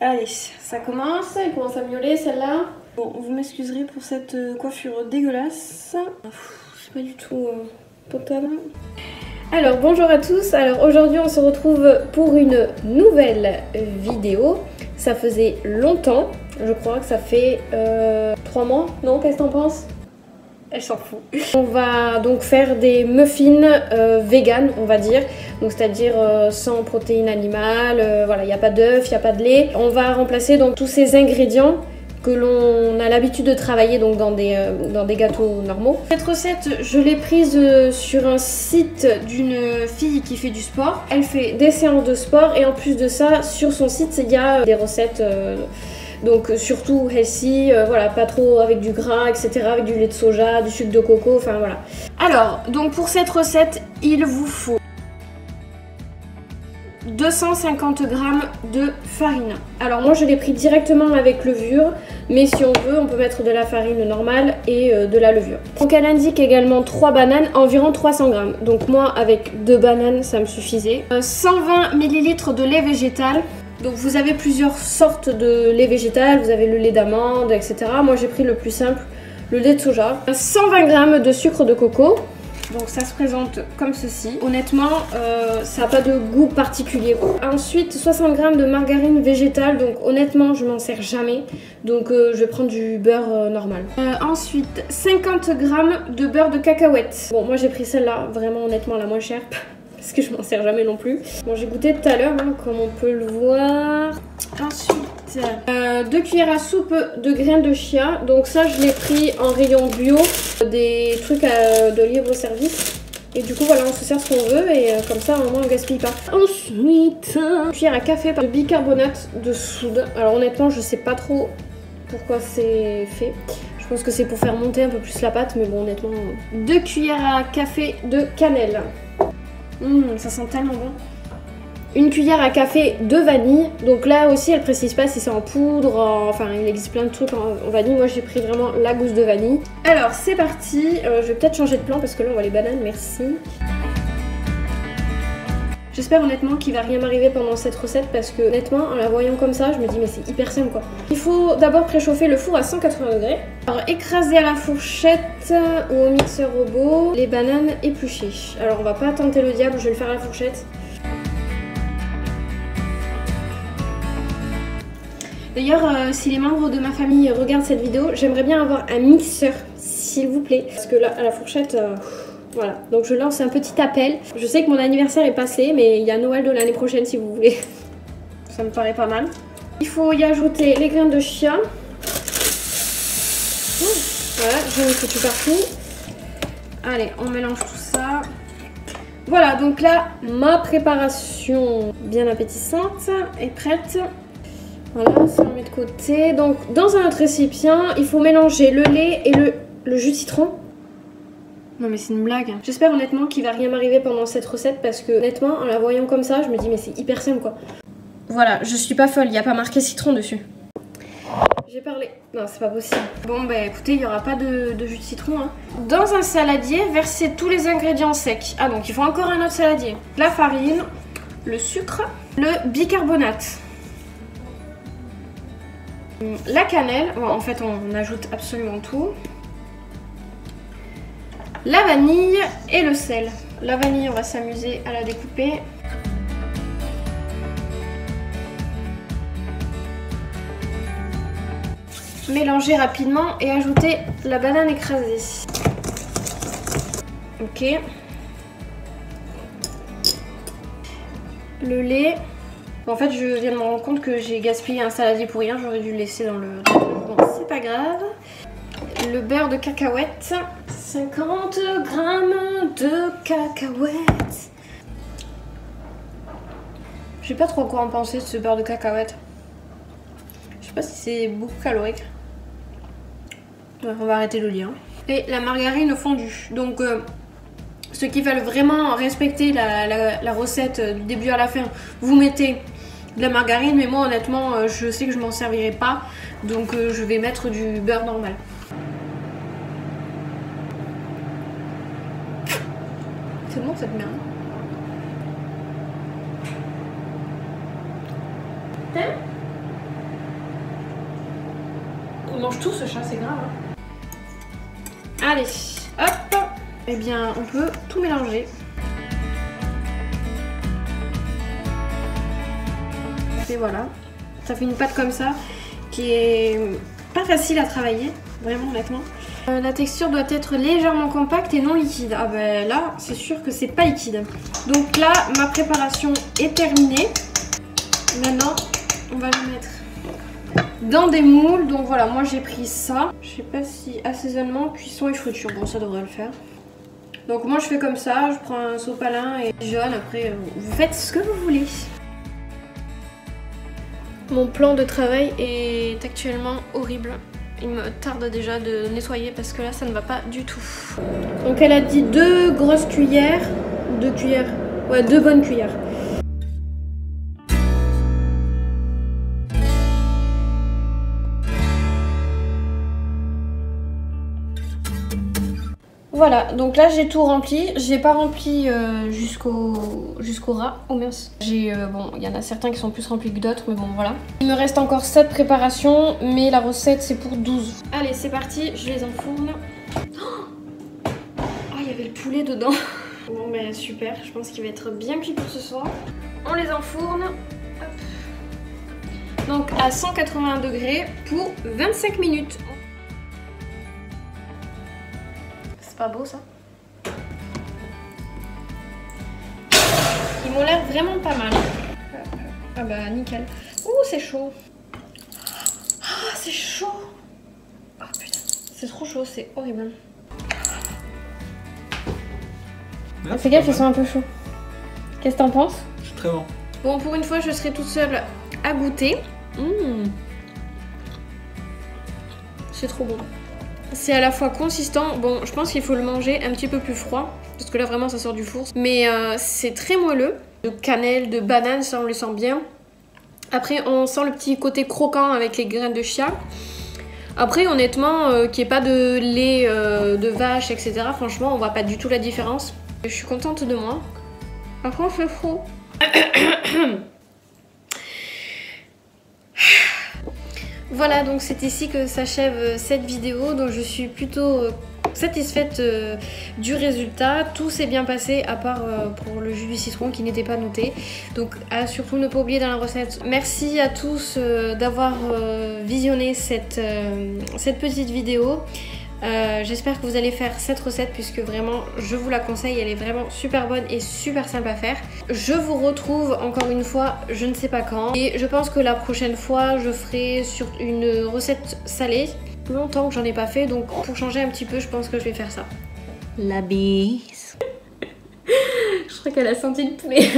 Allez, ça commence, elle commence à miauler celle-là. Bon, vous m'excuserez pour cette coiffure dégueulasse. C'est pas du tout potable. Alors bonjour à tous, alors aujourd'hui on se retrouve pour une nouvelle vidéo. Ça faisait longtemps, je crois que ça fait 3 mois, non? Qu'est-ce que t'en penses? Elle s'en fout. On va donc faire des muffins vegan, on va dire. Donc c'est-à-dire sans protéines animales, voilà, il n'y a pas d'œufs, il n'y a pas de lait. On va remplacer donc tous ces ingrédients que l'on a l'habitude de travailler donc dans des gâteaux normaux. Cette recette, je l'ai prise sur un site d'une fille qui fait du sport. Elle fait des séances de sport et en plus de ça, sur son site, il y a des recettes donc surtout healthy, voilà, pas trop avec du gras, etc., avec du lait de soja, du sucre de coco, enfin voilà. Alors, donc pour cette recette, il vous faut 250 g de farine. Alors moi je l'ai pris directement avec levure, mais si on veut on peut mettre de la farine normale et de la levure. Donc elle indique également 3 bananes, environ 300 g. Donc moi avec 2 bananes ça me suffisait. 120 ml de lait végétal. Donc vous avez plusieurs sortes de lait végétal, vous avez le lait d'amande, etc. Moi j'ai pris le plus simple, le lait de soja. 120 g de sucre de coco. Donc ça se présente comme ceci. Honnêtement, ça n'a pas de goût particulier. Ensuite, 60 g de margarine végétale. Donc honnêtement, je m'en sers jamais. Donc je vais prendre du beurre normal. Ensuite, 50 g de beurre de cacahuète. Bon, moi j'ai pris celle-là, vraiment honnêtement la moins chère. Parce que je m'en sers jamais non plus. Bon, j'ai goûté tout à l'heure, hein, comme on peut le voir. Ensuite, 2 cuillères à soupe de graines de chia. Donc ça, je l'ai pris en rayon bio. Des trucs de libre service. Et du coup, voilà, on se sert ce qu'on veut. Et comme ça, au moins, on gaspille pas. Ensuite, 1 cuillère à café de bicarbonate de soude. Alors honnêtement, je sais pas trop pourquoi c'est fait. Je pense que c'est pour faire monter un peu plus la pâte. Mais bon, honnêtement... 2 cuillères à café de cannelle. Ça sent tellement bon. 1 cuillère à café de vanille. Donc là aussi, elle précise pas si c'est en poudre, enfin il existe plein de trucs en vanille. Moi j'ai pris vraiment la gousse de vanille. Alors c'est parti. Je vais peut-être changer de plan parce que là on voit les bananes, merci. J'espère honnêtement qu'il va rien m'arriver pendant cette recette parce que honnêtement en la voyant comme ça je me dis mais c'est hyper simple quoi. Il faut d'abord préchauffer le four à 180 degrés. Alors écraser à la fourchette ou au mixeur robot les bananes épluchées. Alors on va pas tenter le diable, je vais le faire à la fourchette. D'ailleurs si les membres de ma famille regardent cette vidéo, j'aimerais bien avoir un mixeur s'il vous plaît. Parce que là à la fourchette... Voilà, donc je lance un petit appel. Je sais que mon anniversaire est passé, mais il y a Noël de l'année prochaine si vous voulez. Ça me paraît pas mal. Il faut y ajouter les graines de chia. Voilà, j'en ai foutu partout. Allez, on mélange tout ça. Voilà, donc là, ma préparation bien appétissante est prête. Voilà, ça on met de côté. Donc, dans un autre récipient, il faut mélanger le lait et le jus de citron. Non mais c'est une blague. J'espère honnêtement qu'il va rien m'arriver pendant cette recette parce que honnêtement en la voyant comme ça je me dis mais c'est hyper simple quoi. Voilà, je suis pas folle, il n'y a pas marqué citron dessus. J'ai parlé. Non c'est pas possible. Bon bah écoutez, il n'y aura pas de jus de citron hein. Dans un saladier, versez tous les ingrédients secs. Ah donc il faut encore un autre saladier. La farine, le sucre, le bicarbonate. La cannelle, bon, en fait on ajoute absolument tout. La vanille et le sel. La vanille, on va s'amuser à la découper. Mélanger rapidement et ajouter la banane écrasée. Ok. Le lait. Bon, en fait, je viens de me rendre compte que j'ai gaspillé un saladier pour rien. J'aurais dû le laisser dans le... Bon, c'est pas grave. Le beurre de cacahuète. 50 g de cacahuètes. Je sais pas trop quoi en penser de ce beurre de cacahuète. Je sais pas si c'est beaucoup calorique. Ouais, on va arrêter le lien. Et la margarine fondue. Donc ceux qui veulent vraiment respecter la recette du début à la fin, vous mettez de la margarine. Mais moi honnêtement, je sais que je m'en servirai pas. Donc je vais mettre du beurre normal. C'est bon cette merde. T'aimes? Il mange tout ce chat, c'est grave. Hein. Allez, hop. Eh bien, on peut tout mélanger. Et voilà, ça fait une pâte comme ça qui est pas facile à travailler, vraiment honnêtement. La texture doit être légèrement compacte et non liquide. Ah ben là, c'est sûr que c'est pas liquide. Donc là, ma préparation est terminée. Maintenant, on va le mettre dans des moules. Donc voilà, moi j'ai pris ça. Je sais pas si assaisonnement, cuisson et friture. Bon, ça devrait le faire. Donc moi je fais comme ça, je prends un sopalin et jaune. Après, vous faites ce que vous voulez. Mon plan de travail est actuellement horrible. Il me tarde déjà de nettoyer parce que là ça ne va pas du tout. Donc elle a dit 2 grosses cuillères. 2 cuillères. Ouais, 2 bonnes cuillères. Voilà, donc là j'ai tout rempli. J'ai pas rempli jusqu'au ras. Oh mince. Bon, il y en a certains qui sont plus remplis que d'autres, mais bon voilà. Il me reste encore 7 préparations, mais la recette c'est pour 12. Allez, c'est parti, je les enfourne. Oh, il y avait le poulet dedans. Bon ben super, je pense qu'il va être bien cuit pour ce soir. On les enfourne. Hop. Donc à 180 degrés pour 25 minutes. Pas beau ça. Ils m'ont l'air vraiment pas mal. Ah bah nickel. Ouh c'est chaud. Ah c'est chaud. Oh putain. C'est trop chaud, c'est horrible. Ah, fais gaffe, ils sont un peu chauds. Qu'est-ce que t'en penses? C'est très bon. Bon, pour une fois je serai toute seule à goûter. C'est trop bon. C'est à la fois consistant, bon je pense qu'il faut le manger un petit peu plus froid, parce que là vraiment ça sort du four, mais c'est très moelleux, de cannelle, de banane, ça on le sent bien. Après on sent le petit côté croquant avec les graines de chia. Après honnêtement, qu'il n'y ait pas de lait de vache, etc. Franchement on voit pas du tout la différence. Je suis contente de moi. Par contre c'est froid. Voilà, donc c'est ici que s'achève cette vidéo, donc je suis plutôt satisfaite du résultat. Tout s'est bien passé à part pour le jus du citron qui n'était pas noté. Donc à surtout ne pas oublier dans la recette. Merci à tous d'avoir visionné cette petite vidéo. J'espère que vous allez faire cette recette puisque vraiment je vous la conseille, elle est vraiment super bonne et super simple à faire. Je vous retrouve encore une fois, je ne sais pas quand, et je pense que la prochaine fois je ferai sur une recette salée. Longtemps que j'en ai pas fait, donc pour changer un petit peu je pense que je vais faire ça. La bise. Je crois qu'elle a senti le poulet.